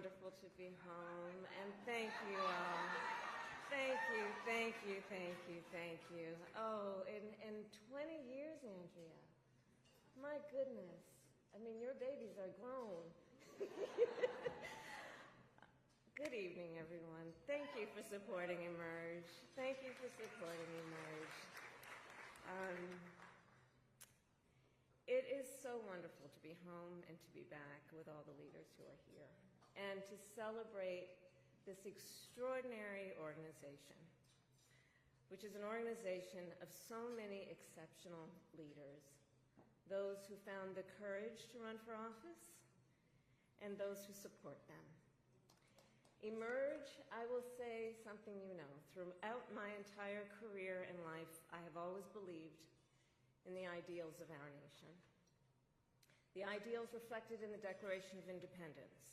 wonderful to be home, and thank you all. Thank you, thank you, thank you, thank you. Oh, in 20 years, Andrea, my goodness. I mean, your babies are grown. Good evening, everyone. Thank you for supporting Emerge. Thank you for supporting Emerge. It is so wonderful to be home and to be back with all the leaders who are here and to celebrate this extraordinary organization, which is an organization of so many exceptional leaders, those who found the courage to run for office and those who support them. Emerge, I will say something you know. Throughout my entire career and life, I have always believed in the ideals of our nation. The ideals reflected in the Declaration of Independence,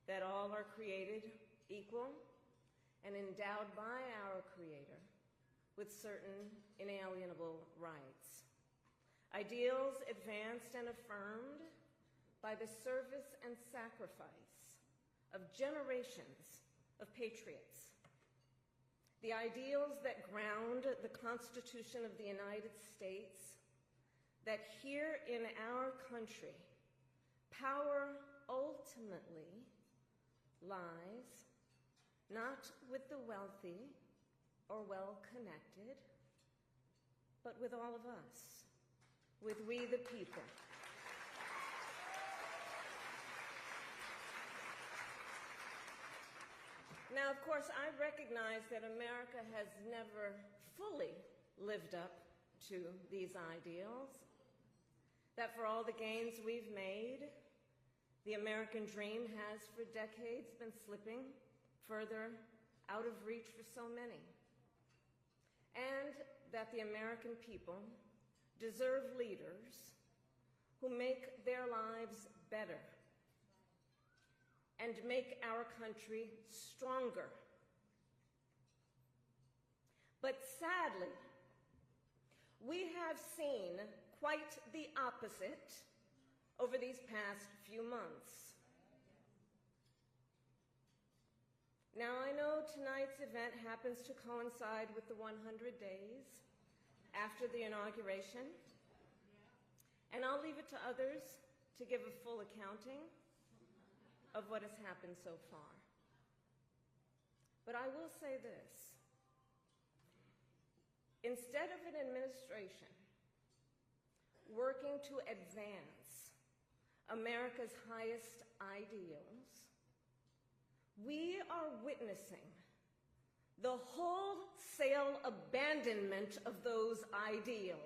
that all are created equal and endowed by our Creator with certain inalienable rights. Ideals advanced and affirmed by the service and sacrifice of generations of patriots. The ideals that ground the Constitution of the United States, that here in our country, power ultimately lies not with the wealthy or well-connected, but with all of us, with we the people. Now, of course, I recognize that America has never fully lived up to these ideals, that for all the gains we've made, the American dream has for decades been slipping further out of reach for so many, and that the American people deserve leaders who make their lives better and make our country stronger. But sadly, we have seen quite the opposite over these past few months. Now, I know tonight's event happens to coincide with the 100 days after the inauguration, and I'll leave it to others to give a full accounting of what has happened so far. But I will say this. Instead of an administration working to advance America's highest ideals, we are witnessing the wholesale abandonment of those ideals.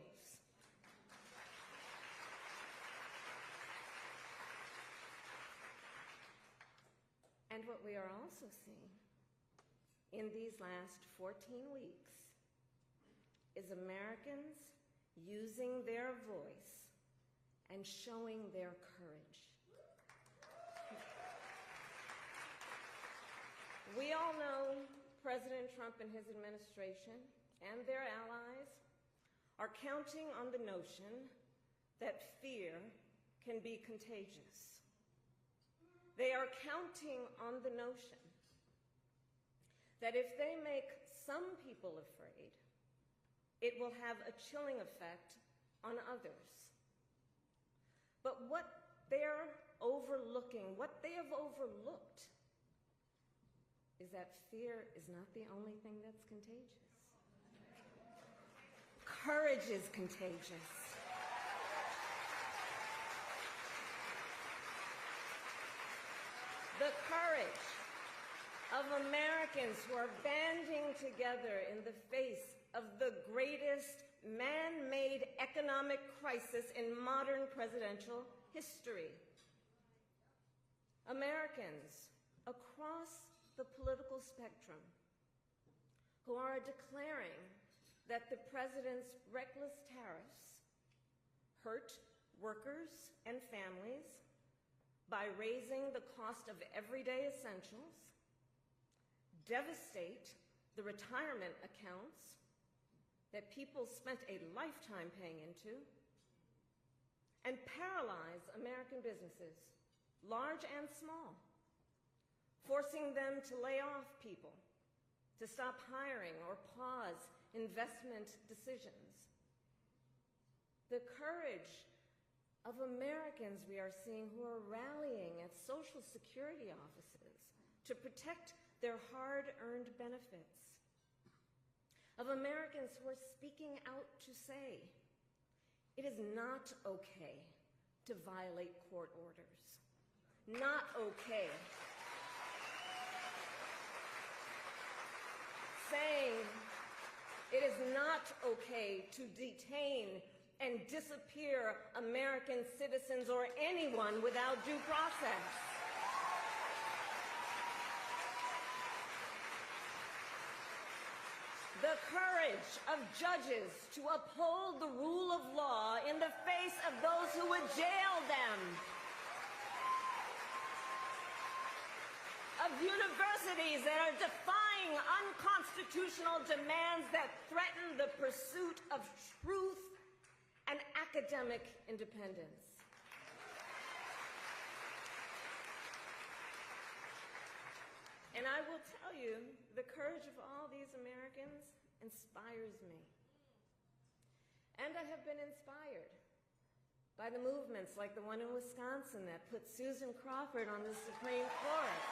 And what we are also seeing in these last 14 weeks is Americans using their voice and showing their courage. We all know President Trump and his administration and their allies are counting on the notion that fear can be contagious. They are counting on the notion that if they make some people afraid, it will have a chilling effect on others. But what they're overlooking, what they have overlooked, is that fear is not the only thing that's contagious. Courage is contagious. The courage of Americans who are banding together in the face of the greatest man-made economic crisis in modern presidential history. Americans across the political spectrum who are declaring that the president's reckless tariffs hurt workers and families by raising the cost of everyday essentials, devastate the retirement accounts that people spent a lifetime paying into, and paralyze American businesses, large and small, forcing them to lay off people, to stop hiring or pause investment decisions. The courage of Americans we are seeing who are rallying at Social Security offices to protect their hard-earned benefits. Of Americans who are speaking out to say, it is not okay to violate court orders. Not okay. Saying it is not okay to detain and disappear American citizens or anyone without due process. The courage of judges to uphold the rule of law in the face of those who would jail them. Of universities that are defying unconstitutional demands that threaten the pursuit of truth and academic independence. And I will tell you, the courage of all these Americans inspires me. And I have been inspired by the movements like the one in Wisconsin that put Susan Crawford on the Supreme Court.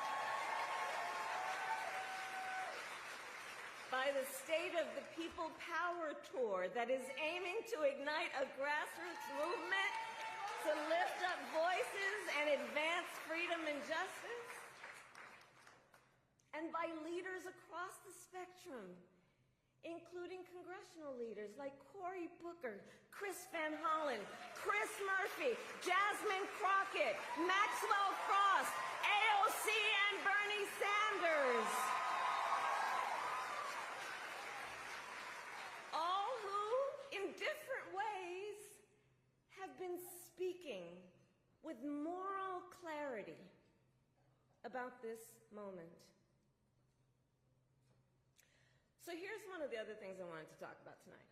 By the State of the People Power Tour that is aiming to ignite a grassroots movement to lift up voices and advance freedom and justice. And by leaders across the spectrum, including congressional leaders like Cory Booker, Chris Van Hollen, Chris Murphy, Jasmine Crockett, Maxwell Frost, AOC, and Bernie Sanders. All who, in different ways, have been speaking with moral clarity about this moment. So here's one of the other things I wanted to talk about tonight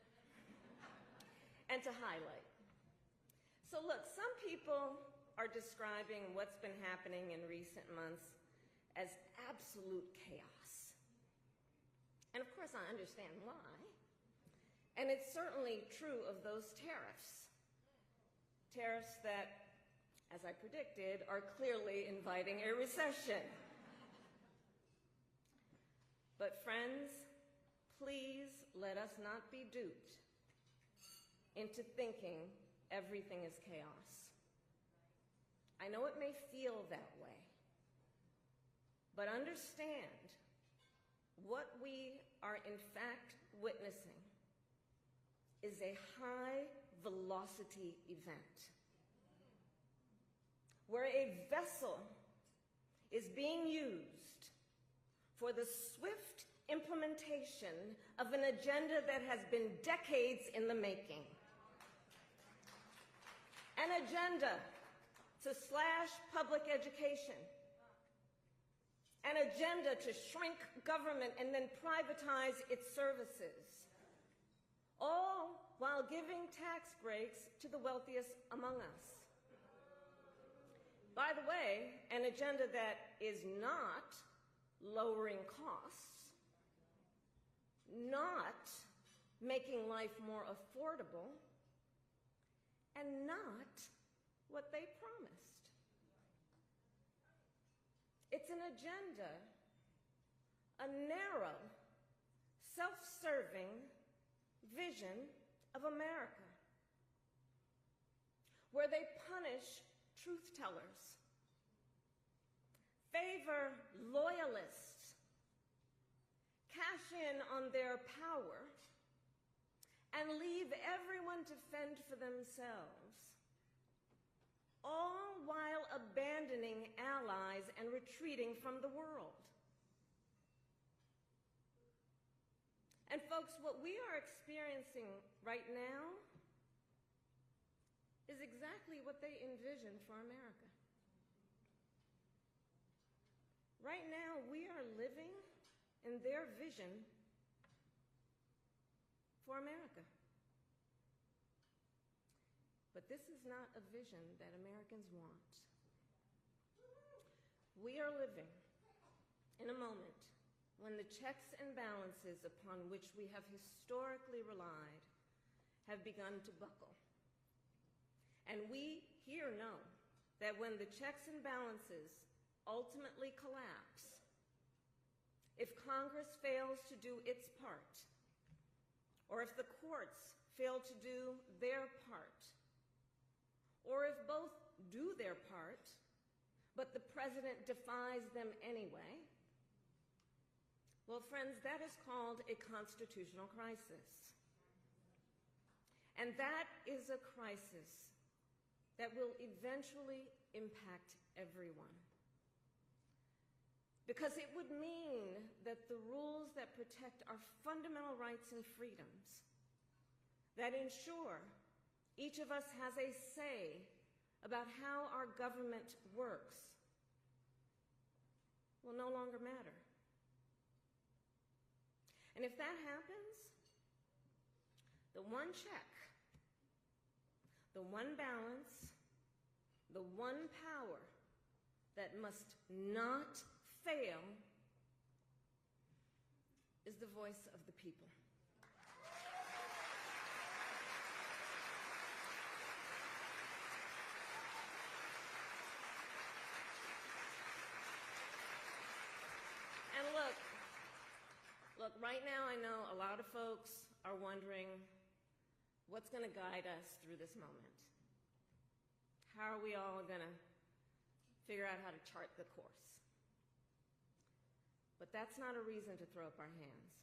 and to highlight. So look, some people are describing what's been happening in recent months as absolute chaos. And of course I understand why. And it's certainly true of those tariffs. Tariffs that, as I predicted, are clearly inviting a recession. But friends, please let us not be duped into thinking everything is chaos. I know it may feel that way, but understand what we are in fact witnessing is a high-velocity event where a vessel is being used for the swift implementation of an agenda that has been decades in the making. An agenda to slash public education. An agenda to shrink government and then privatize its services. All while giving tax breaks to the wealthiest among us. By the way, an agenda that is not lowering costs, not making life more affordable, and not what they promised. It's an agenda, a narrow, self-serving vision of America, where they punish truth tellers, favor loyalists, cash in on their power, and leave everyone to fend for themselves, all while abandoning allies and retreating from the world. And folks, what we are experiencing right now is exactly what they envisioned for America. Right now, we are living in their vision for America. But this is not a vision that Americans want. We are living in a moment when the checks and balances upon which we have historically relied have begun to buckle. And we here know that when the checks and balances ultimately collapse, if Congress fails to do its part, or if the courts fail to do their part, or if both do their part, but the president defies them anyway, well, friends, that is called a constitutional crisis. And that is a crisis that will eventually impact everyone. Because it would mean that the rules that protect our fundamental rights and freedoms, that ensure each of us has a say about how our government works, will no longer matter. And if that happens, the one check, the one balance, the one power that must not fail is the voice of the people. And look, right now I know a lot of folks are wondering what's going to guide us through this moment. How are we all going to figure out how to chart the course? But that's not a reason to throw up our hands.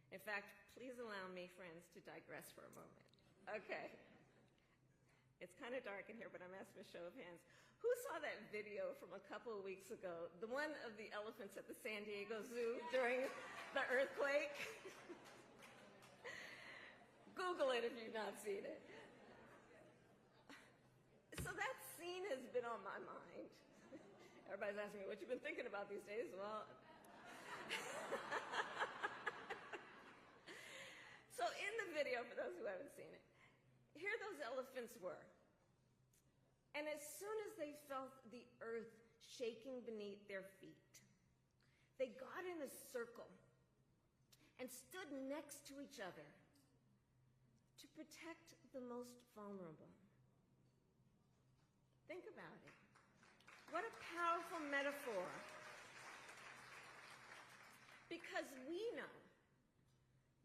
In fact, please allow me, friends, to digress for a moment. Okay. It's kind of dark in here, but I'm asking a show of hands. Who saw that video from a couple of weeks ago, the one of the elephants at the San Diego Zoo during the earthquake? Google it if you've not seen it. So that scene has been on my mind. Everybody's asking me, what you've been thinking about these days? Well, so in the video, for those who haven't seen it, here those elephants were. And as soon as they felt the earth shaking beneath their feet, they got in a circle and stood next to each other to protect the most vulnerable. Think about it. What a powerful metaphor. Because we know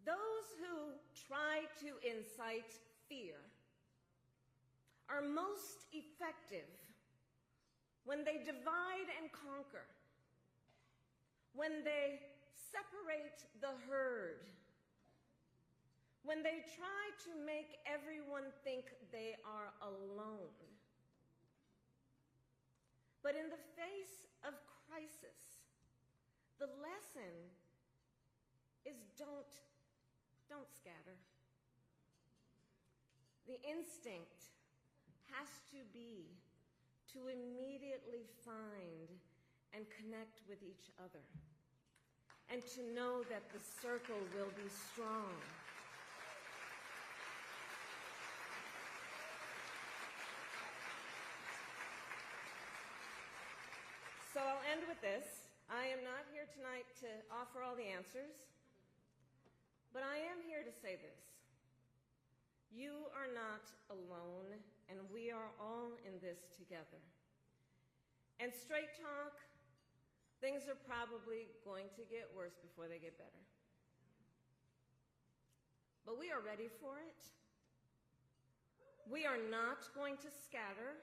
those who try to incite fear are most effective when they divide and conquer, when they separate the herd, when they try to make everyone think they are alone. But in the face of crisis, the lesson is don't scatter. The instinct has to be to immediately find and connect with each other, and to know that the circle will be strong. So I'll end with this. I am not here tonight to offer all the answers, but I am here to say this. You are not alone, and we are all in this together. And straight talk, things are probably going to get worse before they get better. But we are ready for it. We are not going to scatter.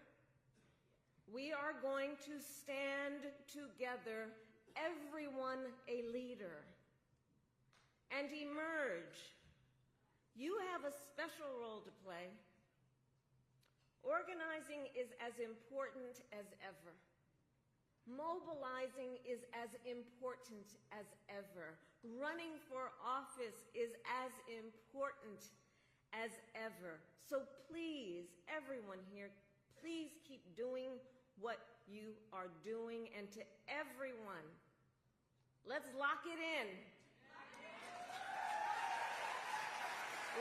We are going to stand together, everyone a leader, and emerge. You have a special role to play. Organizing is as important as ever. Mobilizing is as important as ever. Running for office is as important as ever. So please, everyone here, please keep doing what you are doing. And to everyone, let's lock it in.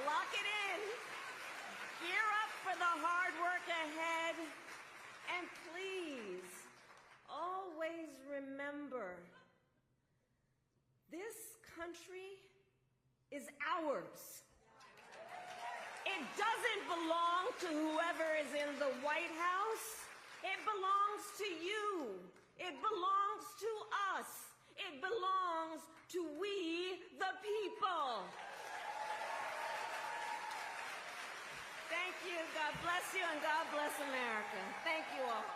Lock it in. Gear up for the hard work ahead. And please, always is ours. It doesn't belong to whoever is in the White House. It belongs to you. It belongs to us. It belongs to we, the people. Thank you. God bless you, and God bless America. Thank you all.